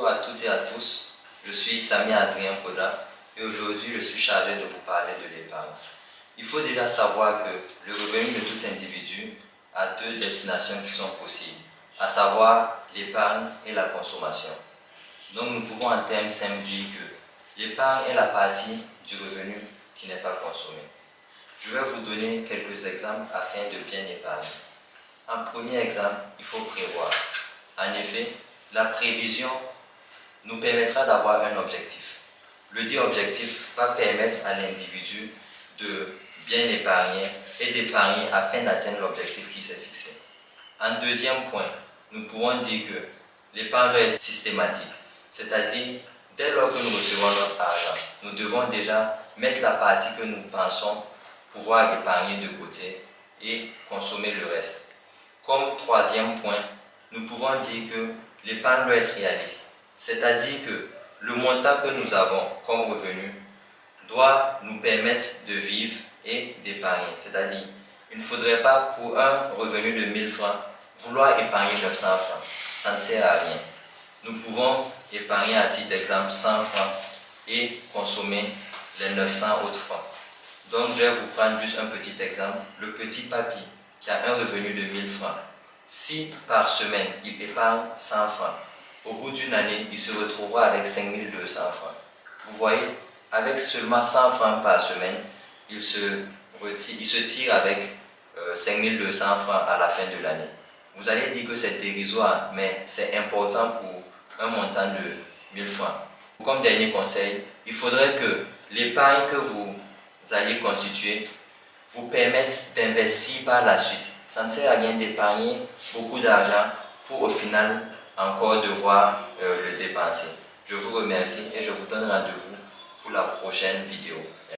Bonjour à toutes et à tous, je suis Sami Adrien Koda et aujourd'hui je suis chargé de vous parler de l'épargne. Il faut déjà savoir que le revenu de tout individu a deux destinations qui sont possibles, à savoir l'épargne et la consommation. Donc nous pouvons en termes simples dire que l'épargne est la partie du revenu qui n'est pas consommée. Je vais vous donner quelques exemples afin de bien épargner. En premier exemple, il faut prévoir. En effet, la prévision nous permettra d'avoir un objectif. Le dit objectif va permettre à l'individu de bien épargner et d'épargner afin d'atteindre l'objectif qui s'est fixé. En deuxième point, nous pouvons dire que l'épargne doit être systématique, c'est-à-dire dès lors que nous recevons notre argent, nous devons déjà mettre la partie que nous pensons pouvoir épargner de côté et consommer le reste. Comme troisième point, nous pouvons dire que l'épargne doit être réaliste, c'est-à-dire que le montant que nous avons comme revenu doit nous permettre de vivre et d'épargner. C'est-à-dire, il ne faudrait pas pour un revenu de 1000 francs vouloir épargner 900 francs. Ça ne sert à rien. Nous pouvons épargner à titre d'exemple 100 francs et consommer les 900 autres francs. Donc je vais vous prendre juste un petit exemple. Le petit papy qui a un revenu de 1000 francs, si par semaine il épargne 100 francs, au bout d'une année, il se retrouvera avec 5200 francs. Vous voyez, avec seulement 100 francs par semaine, il se tire avec 5200 francs à la fin de l'année. Vous allez dire que c'est dérisoire, mais c'est important pour un montant de 1000 francs. Comme dernier conseil, il faudrait que l'épargne que vous allez constituer vous permette d'investir par la suite. Ça ne sert à rien d'épargner beaucoup d'argent pour au final encore devoir le dépenser. Je vous remercie et je vous donne rendez-vous pour la prochaine vidéo.